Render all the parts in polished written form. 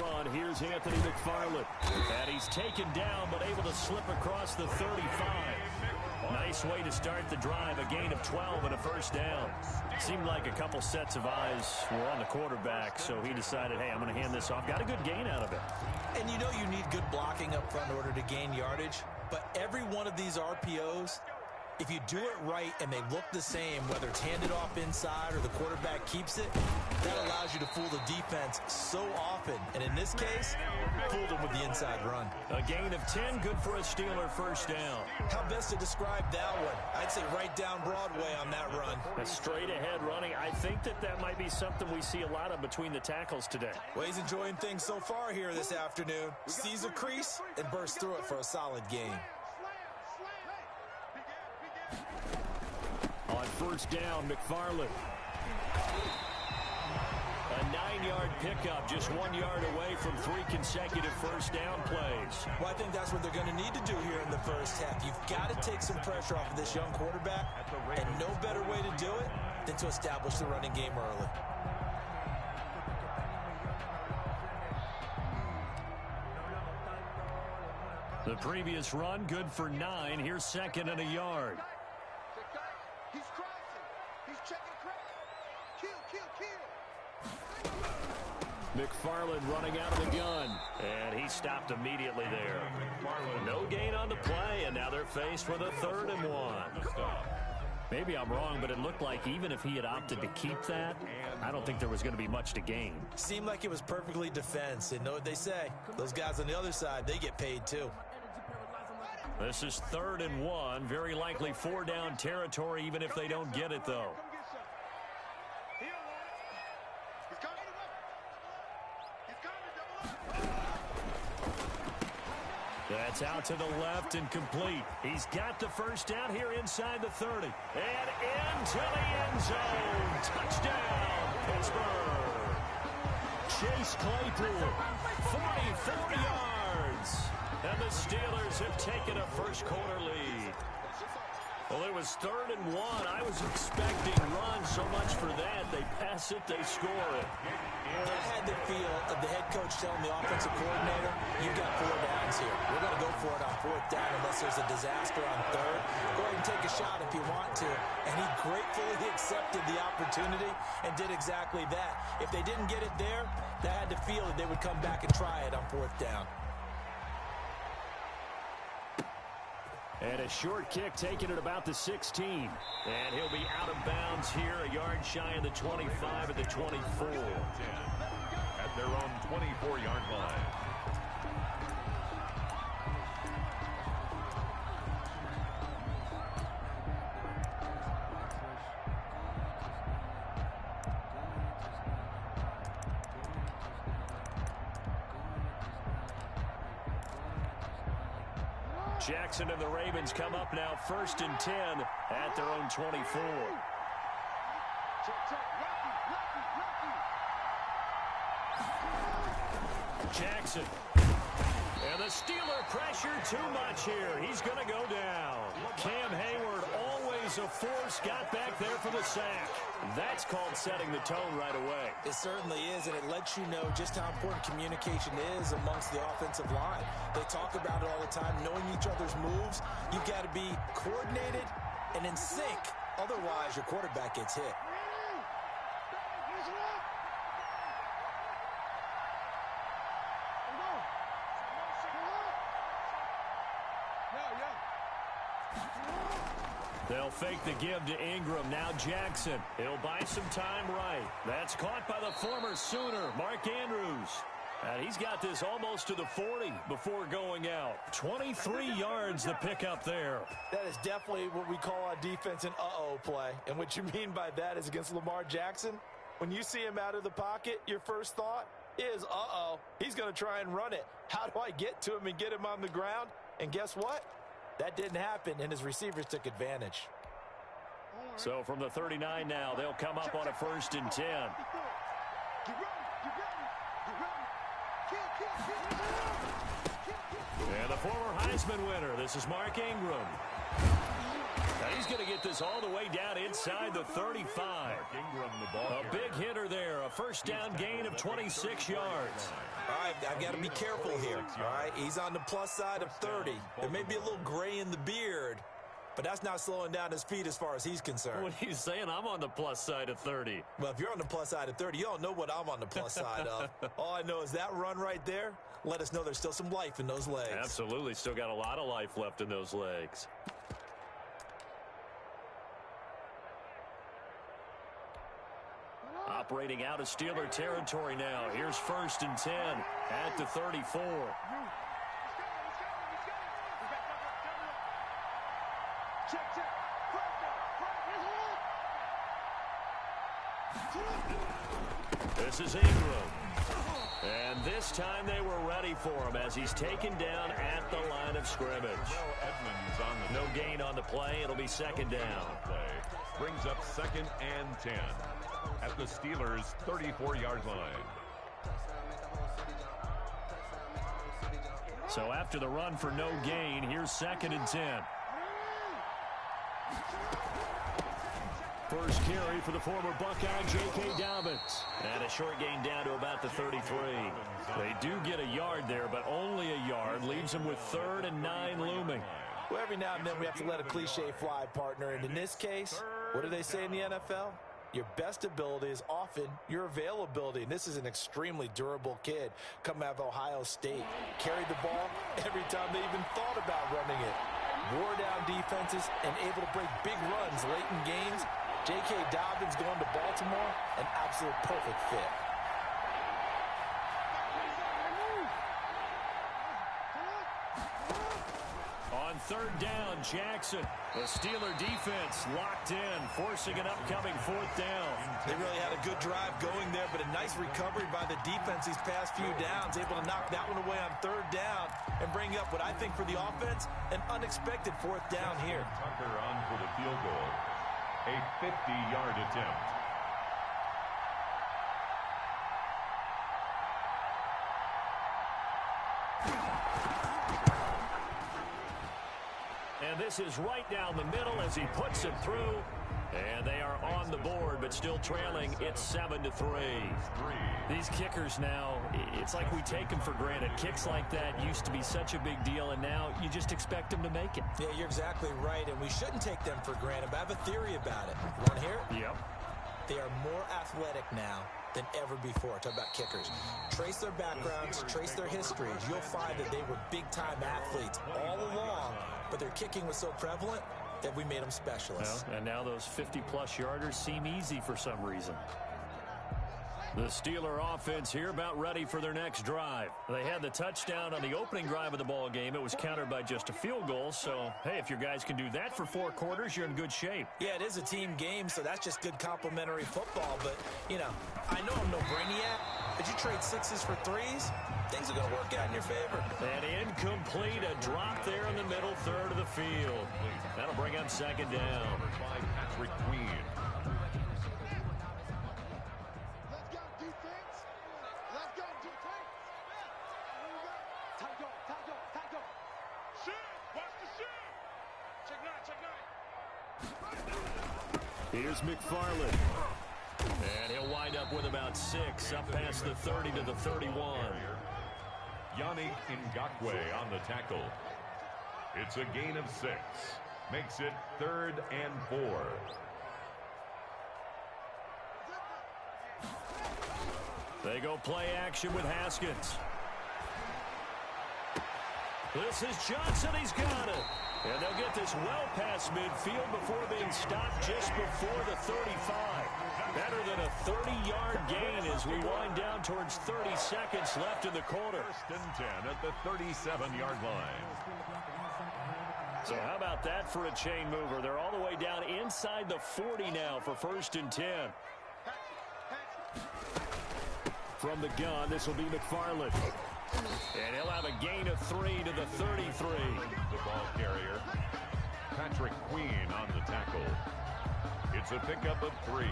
run. Here's Anthony McFarland. And he's taken down, but able to slip across the 35. Nice way to start the drive. A gain of 12 and a first down. Seemed like a couple sets of eyes were on the quarterback, so he decided, hey, I'm going to hand this off. Got a good gain out of it. And you know you need good blocking up front in order to gain yardage, but every one of these RPOs, if you do it right and they look the same, whether it's handed off inside or the quarterback keeps it, that allows you to fool the defense so often. And in this case, fooled them with the inside run. A gain of 10, good for a Steeler first down. How best to describe that one? I'd say right down Broadway on that run. A straight ahead running. I think that might be something we see a lot of between the tackles today. Well, he's enjoying things so far here this afternoon. Sees a crease and bursts through it for a solid gain. On first down, McFarland. A 9-yard pickup, just 1 yard away from 3 consecutive first down plays. Well, I think that's what they're going to need to do here in the first half. You've got to take some pressure off of this young quarterback, and no better way to do it than to establish the running game early. The previous run, good for 9. Here's second and a yard. He's crossing. He's checking crack. Kill. McFarland running out of the gun. And he stopped immediately there. No gain on the play, and now they're faced with a 3rd and 1. Maybe I'm wrong, but it looked like even if he had opted to keep that, I don't think there was going to be much to gain. Seemed like it was perfectly defense. And know what they say? Those guys on the other side, they get paid too. This is 3rd and 1. Very likely 4-down territory, even if they don't get it, though. That's out to the left and complete. He's got the first down here inside the 30. And into the end zone. Touchdown, Pittsburgh. Chase Claypool, 44 yards. And the Steelers have taken a first-quarter lead. Well, it was 3rd and 1. I was expecting run so much for that. They pass it, they score it. I had the feel of the head coach telling the offensive coordinator, you've got 4 downs here. We're going to go for it on 4th down unless there's a disaster on 3rd. Go ahead and take a shot if you want to. And he gratefully accepted the opportunity and did exactly that. If they didn't get it there, they had to feel that they would come back and try it on 4th down. And a short kick taken at about the 16. And he'll be out of bounds here, a yard shy of the 25 at the 24. At their own 24-yard line. Jackson and the Ravens come up now 1st and 10 at their own 24. Jackson. And the Steeler pressure too much here. He's going to go down. Cam Hayward, always a force, got back there for the sack. That's called setting the tone right away. It certainly is, and it lets you know just how important communication is amongst the offensive line. They talk about it all the time, knowing each other's moves. You've got to be coordinated and in sync. Otherwise, your quarterback gets hit. They'll fake the give to Ingram. Now Jackson. He'll buy some time right. That's caught by the former Sooner, Mark Andrews. And he's got this almost to the 40 before going out. 23 yards the pickup there. That is definitely what we call on defense an uh-oh play. And what you mean by that is against Lamar Jackson, when you see him out of the pocket, your first thought is, uh-oh, he's going to try and run it. How do I get to him and get him on the ground? And guess what? That didn't happen, and his receivers took advantage. So from the 39 now, they'll come up on a 1st and 10. And the former Heisman winner, this is Mark Ingram. He's going to get this all the way down inside the 35. A big hitter there. A first down gain of 26 yards. All right, I've got to be careful here. All right, he's on the plus side of 30. There may be a little gray in the beard, but that's not slowing down his speed as far as he's concerned. What are you saying? I'm on the plus side of 30. Well, if you're on the plus side of 30, you don't know what I'm on the plus side of. All I know is that run right there let us know there's still some life in those legs. Absolutely. Still got a lot of life left in those legs. Operating out of Steeler territory now. Here's 1st and 10 at the 34. This is Ingram. And this time they were ready for him as he's taken down at the line of scrimmage. No gain on the play. It'll be 2nd down. Brings up 2nd and 10 at the Steelers' 34-yard line. So after the run for no gain, here's 2nd and 10. First carry for the former Buckeye, J.K. Dobbins. And a short gain down to about the 33. They do get a yard there, but only a yard. Leaves them with 3rd and 9 looming. Well, every now and then we have to let a cliche fly, partner. And in this case, what do they say in the NFL? Your best ability is often your availability. And this is an extremely durable kid coming out of Ohio State. Carried the ball every time they even thought about running it. Wore down defenses and able to break big runs late in games. J.K. Dobbins going to Baltimore, an absolute perfect fit. On 3rd down, Jackson. The Steeler defense locked in, forcing an upcoming 4th down. They really had a good drive going there, but a nice recovery by the defense these past few downs, able to knock that one away on 3rd down and bring up what I think for the offense, an unexpected 4th down here. Tucker on for the field goal. A 50-yard attempt. And this is right down the middle as he puts it through. And they are on the board, but still trailing. It's 7-3. These kickers now, it's like we take them for granted. Kicks like that used to be such a big deal, and now you just expect them to make it. Yeah, you're exactly right, and we shouldn't take them for granted, but I have a theory about it. You want to hear it? Yep. They are more athletic now than ever before. Talk about kickers. Trace their backgrounds, trace their histories. You'll find that they were big-time athletes all along, but their kicking was so prevalent that we made them specialists. Well, and now those 50-plus yarders seem easy for some reason. The Steeler offense here about ready for their next drive. They had the touchdown on the opening drive of the ball game. It was countered by just a field goal. So, hey, if your guys can do that for 4 quarters, you're in good shape. Yeah, it is a team game, so that's just good complimentary football. But, you know, I know I'm no brainiac, but you trade 6s for 3s, things are going to work out in your favor. And incomplete, a drop there in the middle third of the field. That'll bring up 2nd down. Patrick Queen. Here's McFarland. And he'll wind up with about 6, up past the 30 to the 31. Yannick Ngakoue on the tackle. It's a gain of 6. Makes it 3rd and 4. They go play action with Haskins. This is Johnson. He's got it. And they'll get this well past midfield before being stopped just before the 35. Better than a 30-yard gain as we wind down towards 30 seconds left in the quarter. 1st and 10 at the 37-yard line. So how about that for a chain mover? They're all the way down inside the 40 now for 1st and 10. From the gun, this will be McFarland. And he'll have a gain of 3 to the 33. The ball carrier, Patrick Queen on the tackle. It's a pickup of 3.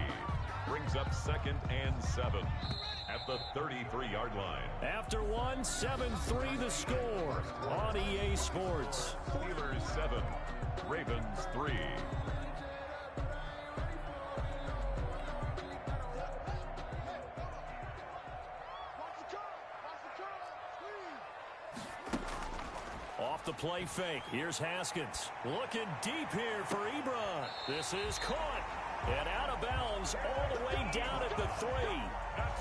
Brings up 2nd and 7 at the 33-yard line. After 1, 7-3 the score on EA Sports. Steelers 7, Ravens 3. Off the play fake. Here's Haskins. Looking deep here for Ebron. This is caught. And out of bounds all the way down at the 3.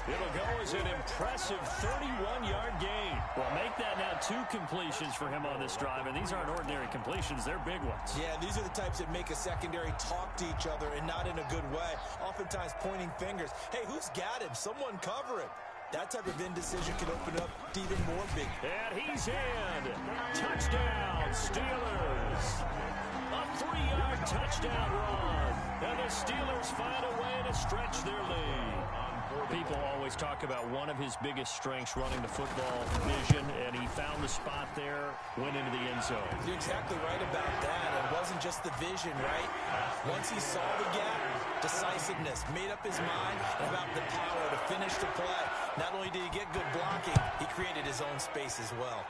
It'll go as an impressive 31-yard gain. Well, make that now 2 completions for him on this drive, and these aren't ordinary completions. They're big ones. Yeah, these are the types that make a secondary talk to each other and not in a good way. Oftentimes pointing fingers. Hey, who's got him? Someone cover him. That type of indecision can open up to even more big. And he's in. Touchdown, Steelers. A 3-yard touchdown run. And the Steelers find a way to stretch their lead. People always talk about one of his biggest strengths, running the football, vision, and he found the spot there, went into the end zone. You're exactly right about that. It wasn't just the vision, right? Once he saw the gap, decisiveness, made up his mind about the power to finish the play. Not only did he get good blocking, he created his own space as well.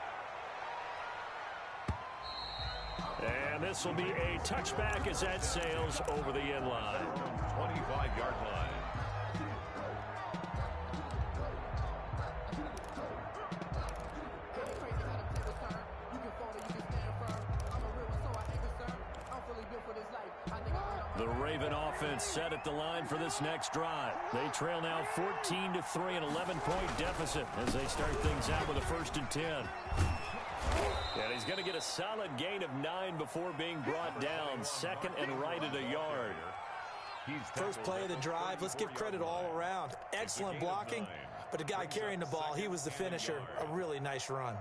And this will be a touchback as that sails over the end line. 25-yard line. The Raven offense set at the line for this next drive. They trail now 14-3, an 11-point deficit as they start things out with a 1st and 10. And he's going to get a solid gain of 9 before being brought down. 2nd and right at a yard. First play of the drive, let's give credit all around. Excellent blocking, but the guy carrying the ball, he was the finisher. A really nice run.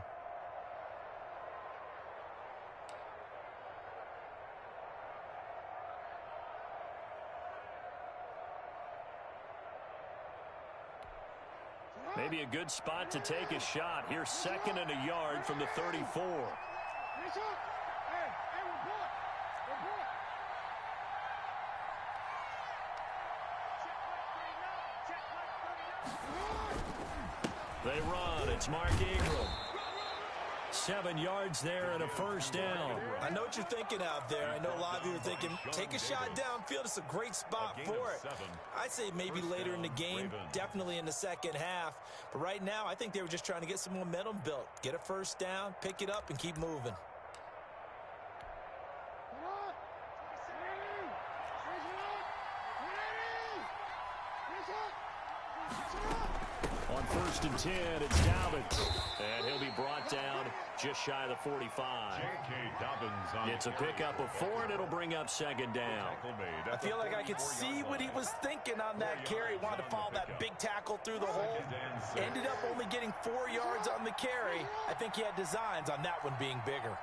Maybe a good spot to take a shot. Here's 2nd and a yard from the 34. They run. It's Mark Ingram. 7 yards there and a 1st down. I know what you're thinking out there. I know a lot of you are thinking, take a shot downfield. It's a great spot for it. I'd say maybe later in the game, definitely in the second half. But right now, I think they were just trying to get some momentum built. Get a 1st down, pick it up, and keep moving. On 1st and 10, it's Dobbins. And he'll be brought down just shy of the 45. It's a pickup of 4, and it'll bring up 2nd down. I feel like I could see what he was thinking on that carry. Wanted to follow that big tackle through the hole. Ended up only getting 4 yards on the carry. I think he had designs on that one being bigger.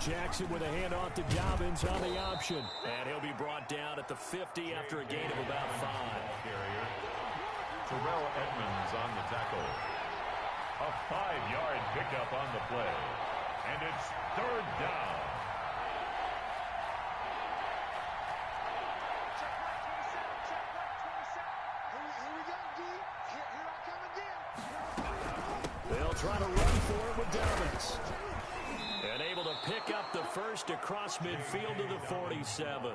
Jackson with a handoff to Dobbins on the option. And he'll be brought down at the 50 after a gain of about 5. Terrell Edmonds on the tackle. A 5-yard pickup on the play. And it's 3rd down. They'll try to run for it with Dobbins. And able to pick up the 1st across midfield to the 47.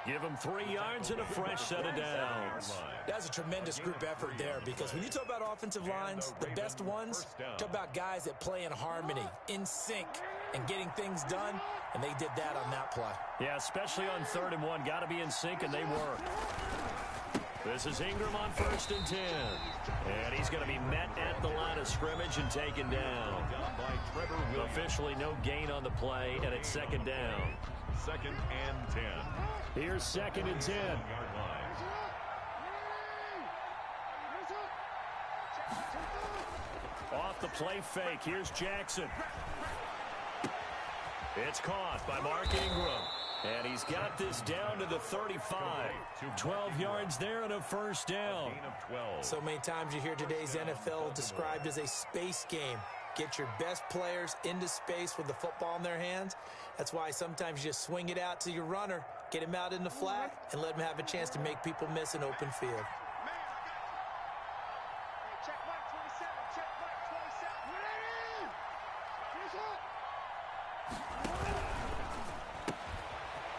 Give him 3 yards and a fresh set of downs. That's a tremendous group effort there, because when you talk about offensive lines, the best ones, talk about guys that play in harmony, in sync, and getting things done, and they did that on that play. Yeah, especially on 3rd and 1. Got to be in sync, and they were. This is Ingram on 1st and 10. And he's going to be met at the line of scrimmage and taken down. Officially no gain on the play, and it's 2nd down. 2nd and 10. Here's 2nd and 10. Off the play fake. Here's Jackson. It's caught by Mark Ingram. And he's got this down to the 35. 12 yards there and a 1st down. So many times you hear today's NFL described as a space game. Get your best players into space with the football in their hands. That's why sometimes you just swing it out to your runner, get him out in the flat, and let him have a chance to make people miss an open field.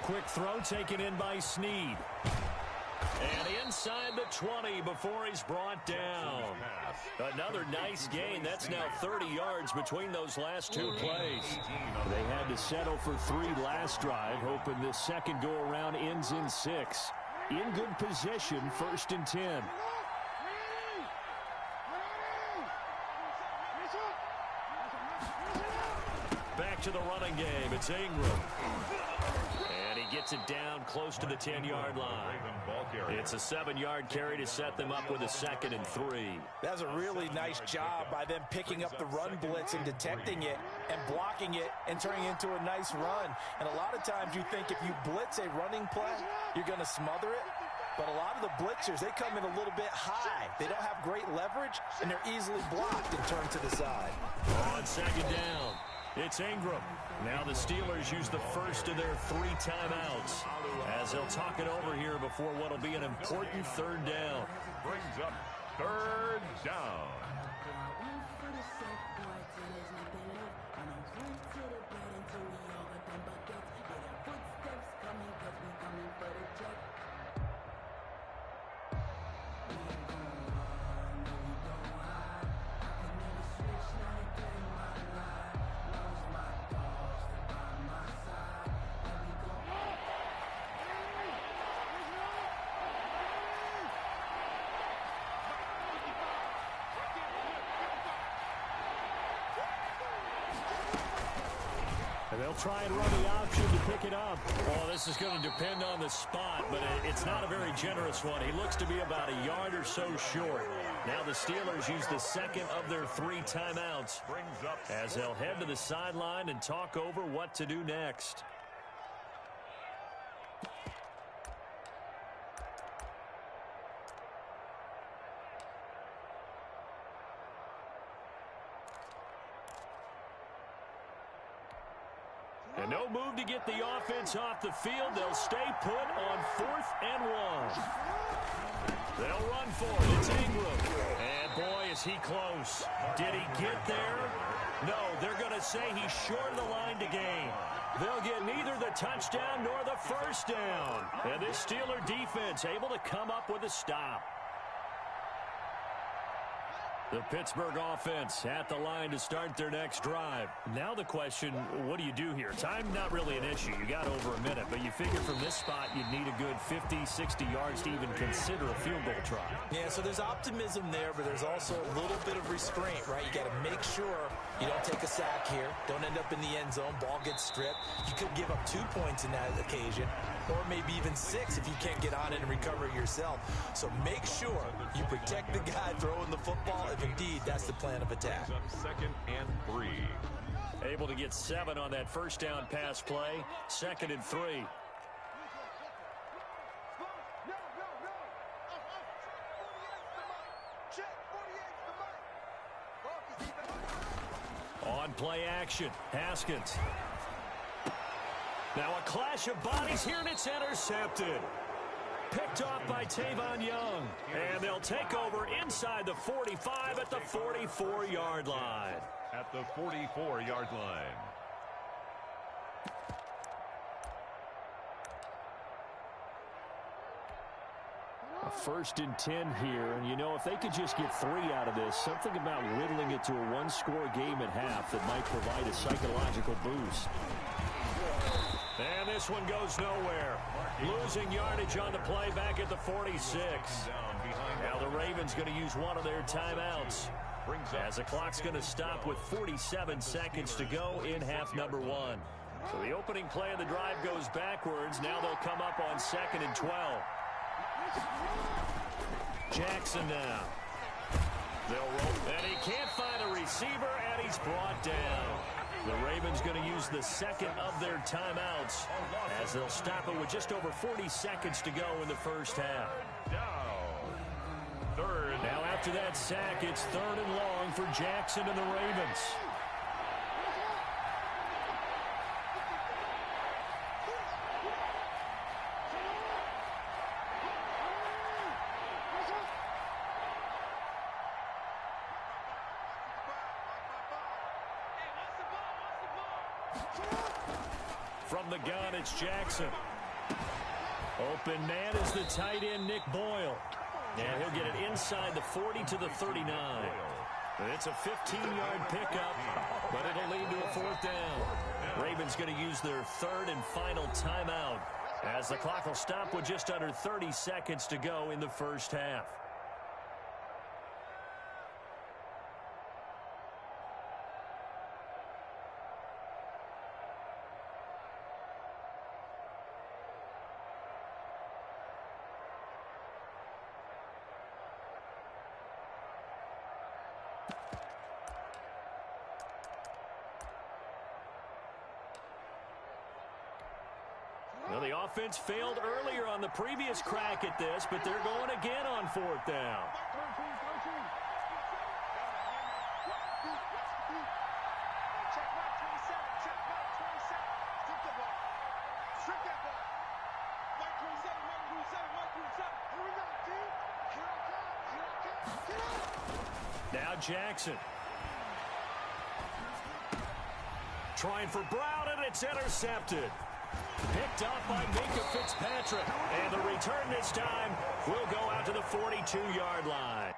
Quick throw taken in by Snead. And inside the 20 before he's brought down. Another nice gain. That's now 30 yards between those last two plays. They had to settle for 3 last drive, hoping this second go-around ends in 6. In good position, 1st and 10. Back to the running game. It's Ingram. And he gets it down close to the 10-yard line. It's a 7-yard carry to set them up with a 2nd and 3. That's a really nice job by them picking up the run blitz and detecting it and blocking it and turning it into a nice run. And a lot of times you think if you blitz a running play, you're going to smother it. But a lot of the blitzers, they come in a little bit high. They don't have great leverage, and they're easily blocked and turned to the side. On 2nd down, it's Ingram. Now the Steelers use the first of their 3 timeouts as they'll talk it over here before what will be an important 3rd down. Brings up 3rd down. And they'll try and run the option to pick it up. Well, this is going to depend on the spot, but it's not a very generous one. He looks to be about a yard or so short. Now the Steelers use the 2nd of their 3 timeouts as they'll head to the sideline and talk over what to do next. And no move to get the offense off the field. They'll stay put on 4th and 1. They'll run for it. It's Ingram. And boy, is he close. Did he get there? No, they're going to say he's short of the line to gain. They'll get neither the touchdown nor the 1st down. And this Steeler defense able to come up with a stop. The Pittsburgh offense at the line to start their next drive. Now the question, what do you do here? Time not really an issue. You got over a minute, but you figure from this spot you'd need a good 50, 60 yards to even consider a field goal try. Yeah, so there's optimism there, but there's also a little bit of restraint, right? You got to make sure you don't take a sack here. Don't end up in the end zone. Ball gets stripped. You could give up 2 points in that occasion, or maybe even 6 if you can't get on it and recover it yourself. So make sure you protect the guy throwing the football if indeed that's the plan of attack. 2nd and 3. Able to get 7 on that 1st down pass play. 2nd and 3. On play action, Haskins. Now a clash of bodies here, and it's intercepted. Picked off by Tavon Young. And they'll take over inside the 45 at the 44-yard line. At the 44-yard line. A 1st and 10 here, and you know, if they could just get 3 out of this, something about whittling it to a 1-score game at half that might provide a psychological boost. And this one goes nowhere. Losing yardage on the play back at the 46. Now the Ravens going to use one of their timeouts as the clock's going to stop with 47 seconds to go in half number 1. So the opening play of the drive goes backwards. Now they'll come up on 2nd and 12. Jackson now. They'll roll, and he can't find a receiver, and he's brought down. The Ravens going to use the 2nd of their timeouts as they'll stop it with just over 40 seconds to go in the 1st half. Down. 3rd. Now after After that sack, it's 3rd and long for Jackson and the Ravens. From the gun, it's Jackson. Open man is the tight end, Nick Boyle. And he'll get it inside the 40 to the 39. It's a 15-yard pickup, but it'll lead to a 4th down. Ravens going to use their 3rd and final timeout as the clock will stop with just under 30 seconds to go in the first half. Well, the offense failed earlier on the previous crack at this, but they're going again on 4th down. Now Jackson. Trying for Brown, and it's intercepted. Picked up by Minka Fitzpatrick. And the return this time will go out to the 42-yard line.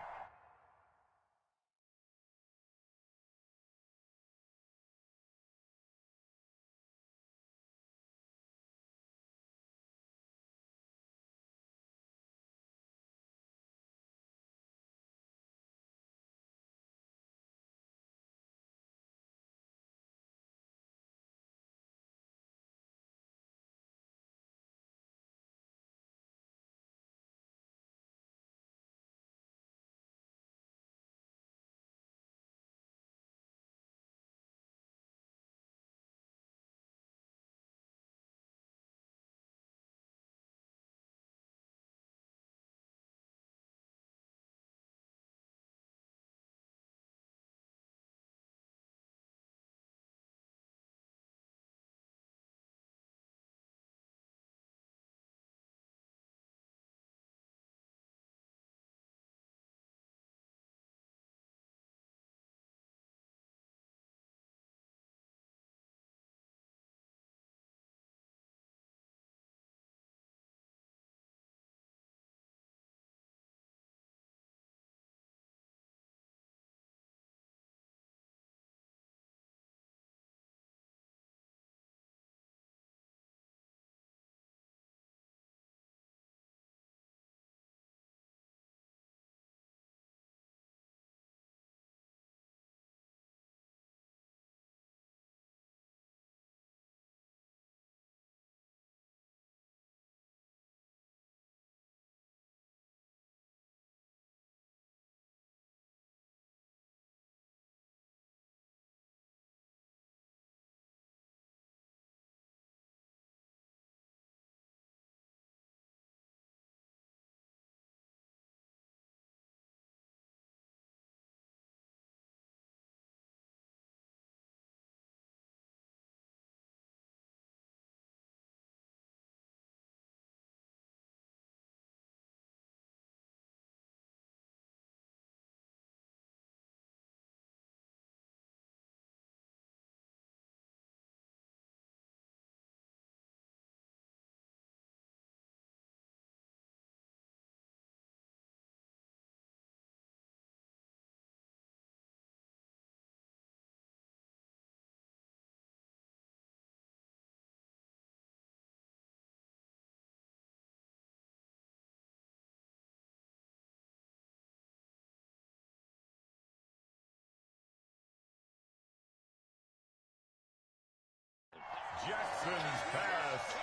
Jackson's pass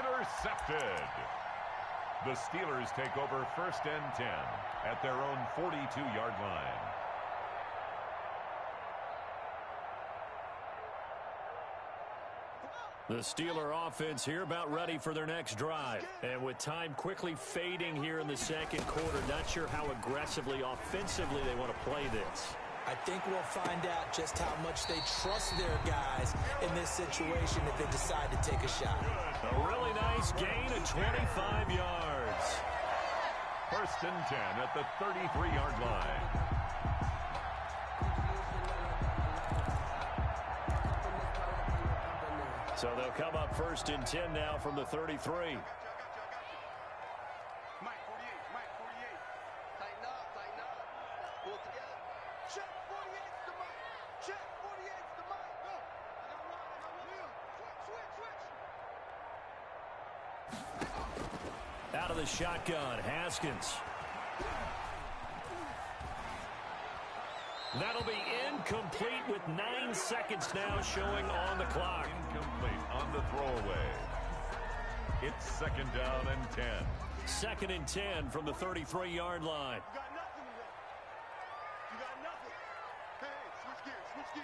intercepted. The Steelers take over 1st and 10 at their own 42-yard line. The Steeler offense here about ready for their next drive. And with time quickly fading here in the second quarter, not sure how aggressively, offensively they want to play this. I think we'll find out just how much they trust their guys in this situation if they decide to take a shot. A really nice gain of 25 yards. 1st and 10 at the 33-yard line. So they'll come up 1st and 10 now from the 33. Mike 48, Mike 48. Tighten up. Pull it together. Check 48's the Mike. Check 48's the Mike. Go. Switch. Out of the shotgun, Haskins. That'll be incomplete with 9 seconds now showing on the clock. Incomplete on the throwaway. It's 2nd down and 10. 2nd and 10 from the 33-yard line. You got nothing today. You got nothing. Hey, switch gears. Hey.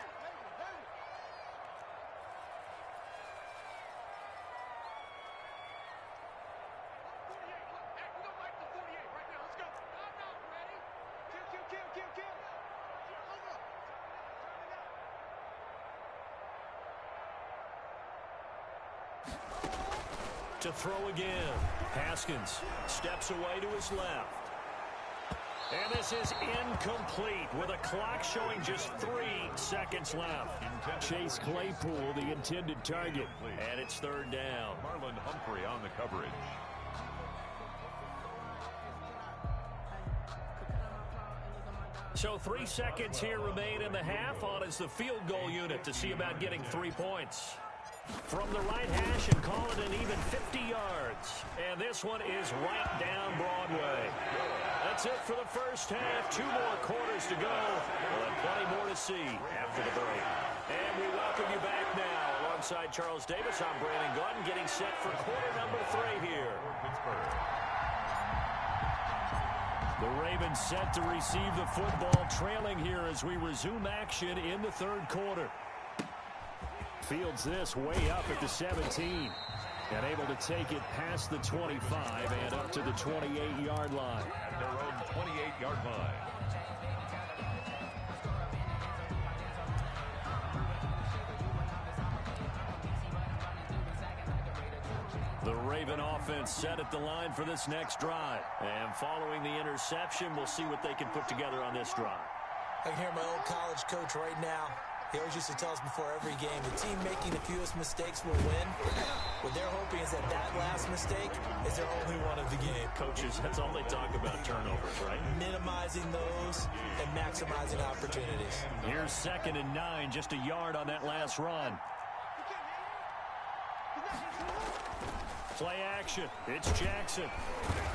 To throw again. Haskins steps away to his left. And this is incomplete with a clock showing just 3 seconds left. Chase Claypool, the intended target. And it's 3rd down. Marlon Humphrey on the coverage. So 3 seconds here remain in the half. On is the field goal unit to see about getting 3 points. From the right hash and call it an even 50 yards. And this one is right down Broadway. That's it for the first half. 2 more quarters to go. We'll have plenty more to see after the break. And we welcome you back now. Alongside Charles Davis, I'm Brandon Gordon, getting set for quarter number 3 here. Pittsburgh. The Ravens set to receive the football, trailing here as we resume action in the 3rd quarter. Fields this way up at the 17 and able to take it past the 25 and up to the 28-yard line. At their own 28-yard line. The Raven offense set at the line for this next drive. And following the interception, we'll see what they can put together on this drive. I can hear my old college coach right now. He always used to tell us before every game, the team making the fewest mistakes will win. What they're hoping is that last mistake is their only one of the game. Coaches, that's all they talk about, turnovers, right? Minimizing those and maximizing opportunities. Here's 2nd and 9, just a yard on that last run. Play action. It's Jackson.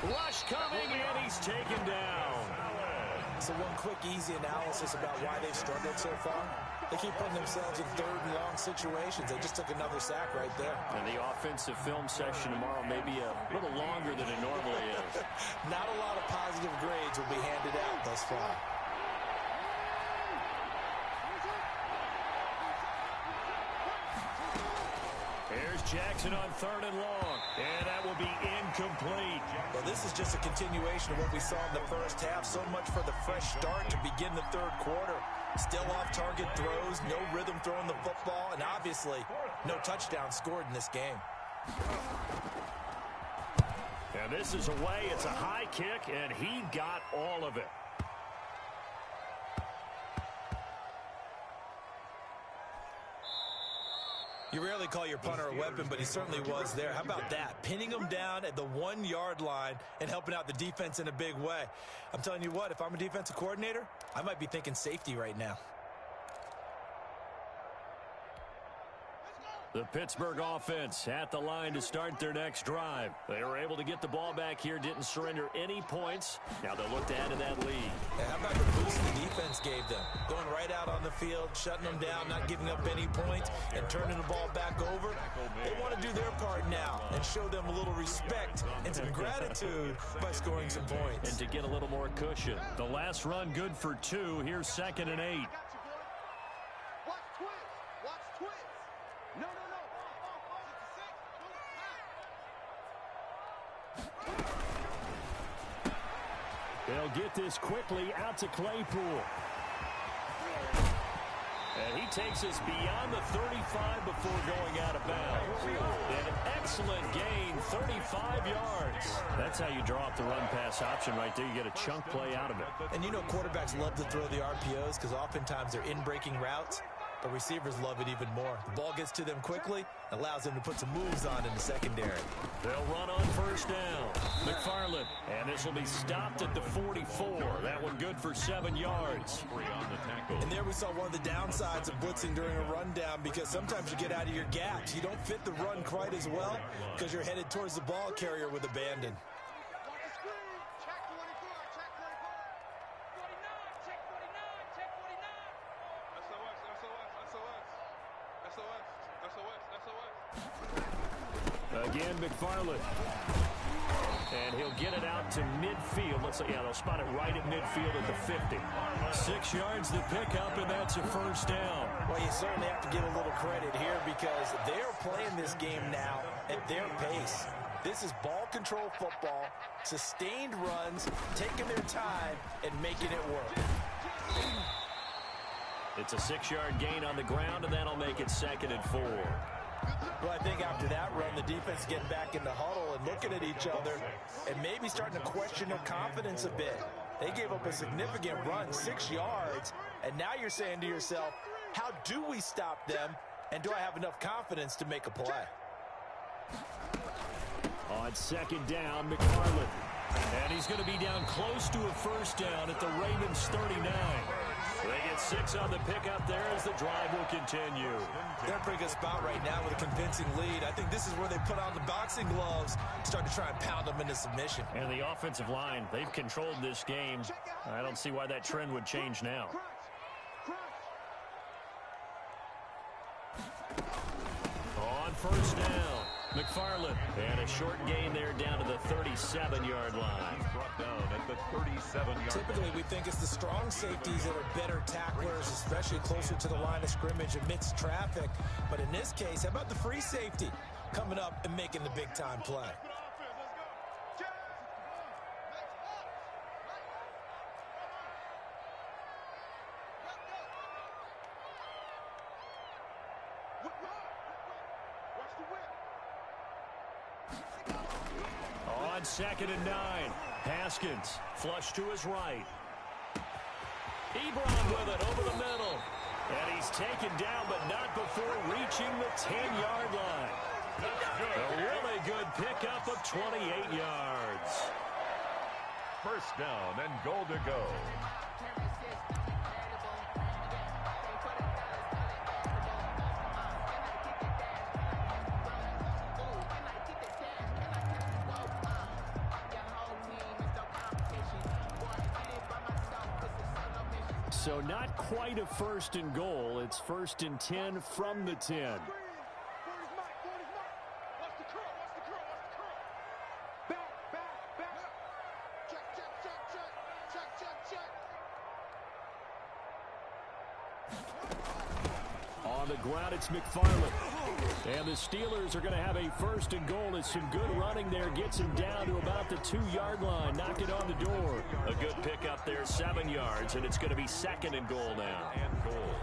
Rush coming, and he's taken down. So one quick, easy analysis about why they've struggled so far. They keep putting themselves in 3rd and long situations. They just took another sack right there. And the offensive film session tomorrow may be a little longer than it normally is. Not a lot of positive grades will be handed out thus far. Here's Jackson on 3rd and long. And that will be incomplete. Well, this is just a continuation of what we saw in the first half. So much for the fresh start to begin the 3rd quarter. Still off-target throws, no rhythm throwing the football, and obviously no touchdown scored in this game. And this is away. It's a high kick, and he got all of it. You rarely call your punter a weapon, but he certainly was there. How about that? Pinning him down at the 1-yard line and helping out the defense in a big way. I'm telling you what, if I'm a defensive coordinator, I might be thinking safety right now. The Pittsburgh offense at the line to start their next drive. They were able to get the ball back here, didn't surrender any points. Now they'll look to add to that lead. Yeah, how about the boost the defense gave them? Going right out on the field, shutting them down, not giving up any points, and turning the ball back over. They want to do their part now and show them a little respect and some gratitude by scoring some points. And to get a little more cushion. The last run good for 2. Here's 2nd and 8. Watch twist. Watch twist. No. They'll get this quickly out to Claypool. And he takes us beyond the 35 before going out of bounds. An excellent gain, 35 yards. That's how you draw up the run-pass option right there. You get a chunk play out of it. And you know quarterbacks love to throw the RPOs because oftentimes they're in-breaking routes, but receivers love it even more. The ball gets to them quickly, allows them to put some moves on in the secondary. They'll run on first down. McFarland, and this will be stopped at the 44. That one good for 7 yards. And there we saw one of the downsides of blitzing during a rundown, because sometimes you get out of your gaps. You don't fit the run quite as well because you're headed towards the ball carrier with abandon. Again, McFarland. And he'll get it out to midfield. Let's say, yeah, they'll spot it right at midfield at the 50. 6 yards the pickup, and that's a first down. Well, you certainly have to give a little credit here because they're playing this game now at their pace. This is ball control football, sustained runs, taking their time, and making it work. It's a 6-yard gain on the ground, and that'll make it 2nd and 4. Well, I think after that run, the defense is getting back in the huddle and looking at each other and maybe starting to question their confidence a bit. They gave up a significant run, 6 yards, and now you're saying to yourself, how do we stop them, and do I have enough confidence to make a play? On 2nd down, McFarland. And he's going to be down close to a first down at the Ravens 39. They get 6 on the pickup there as the drive will continue. They're in a pretty good spot right now with a convincing lead. I think this is where they put on the boxing gloves, start to try and pound them into submission. And the offensive line, they've controlled this game. I don't see why that trend would change now. On first down, McFarland. And a short gain there down to the 37-yard line. Brought down at the 37-yard. Typically, we think it's the strong safeties that are better tacklers, especially closer to the line of scrimmage amidst traffic. But in this case, how about the free safety coming up and making the big-time play? On 2nd and 9, Haskins flush to his right. Ebron with it over the middle. And he's taken down, but not before reaching the 10-yard line. A really good pickup of 28 yards. First down and goal to go. So not quite a 1st and goal. It's 1st and 10 from the 10. On the ground, it's McFarland. And the Steelers are going to have a 1st and goal. As some good running there gets him down to about the 2-yard line. Knock it on the door. A good pickup there, 7 yards, and it's going to be 2nd and goal now. And goal.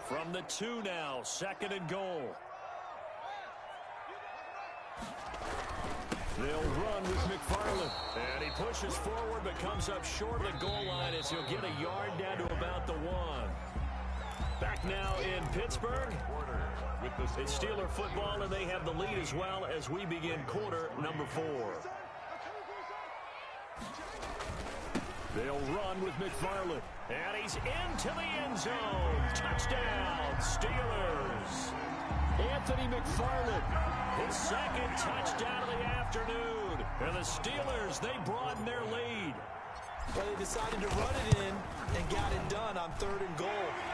From the 2 now, 2nd and goal. They'll run with McFarland. And he pushes forward but comes up short of the goal line as he'll get a yard down to about the 1. Back now in Pittsburgh. It's Steeler football, and they have the lead as well as we begin quarter number 4. They'll run with McFarland. And he's into the end zone. Touchdown, Steelers. Anthony McFarland, his 2nd touchdown of the afternoon. And the Steelers, they broaden their lead. Well, they decided to run it in and got it done on 3rd and goal.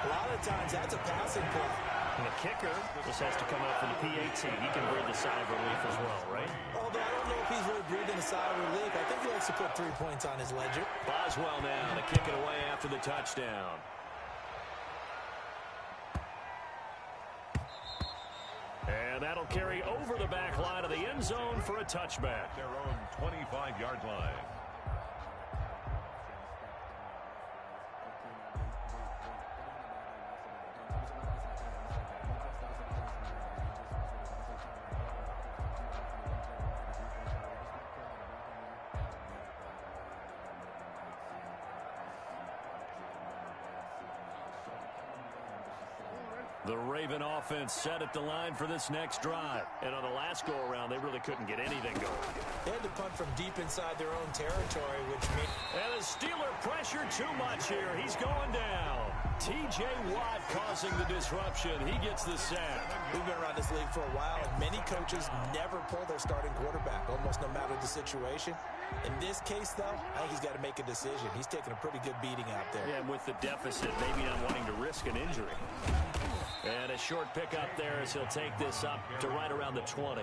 A lot of times, that's a passing play. And the kicker just has to come up for the PAT. He can breathe a sigh of relief as well, right? Although I don't know if he's really breathing a sigh of relief. I think he likes to put 3 points on his ledger. Boswell now to kick it away after the touchdown. And that'll carry over the back line of the end zone for a touchback. Their own 25-yard line. The Raven offense set at the line for this next drive. And on the last go-around, they really couldn't get anything going. They had to punt from deep inside their own territory, which means... And the Steeler pressure too much here. He's going down. T.J. Watt causing the disruption. He gets the sack. We've been around this league for a while, and many coaches never pull their starting quarterback, almost no matter the situation. In this case, though, I think he's got to make a decision. He's taking a pretty good beating out there. Yeah, and with the deficit, maybe not wanting to risk an injury. And a short pickup there as he'll take this up to right around the 20.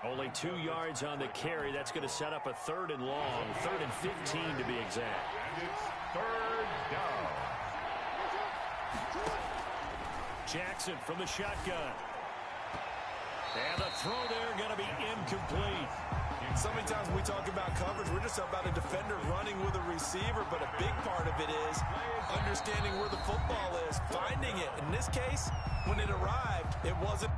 Only 2 yards on the carry. That's going to set up a 3rd and long, 3rd and 15 to be exact. And it's 3rd down. Jackson from the shotgun. And the throw there going to be incomplete. So many times when we talk about coverage, we're just about a defender running with a receiver, but a big part of it is understanding where the football is, finding it. In this case, when it arrived, it wasn't...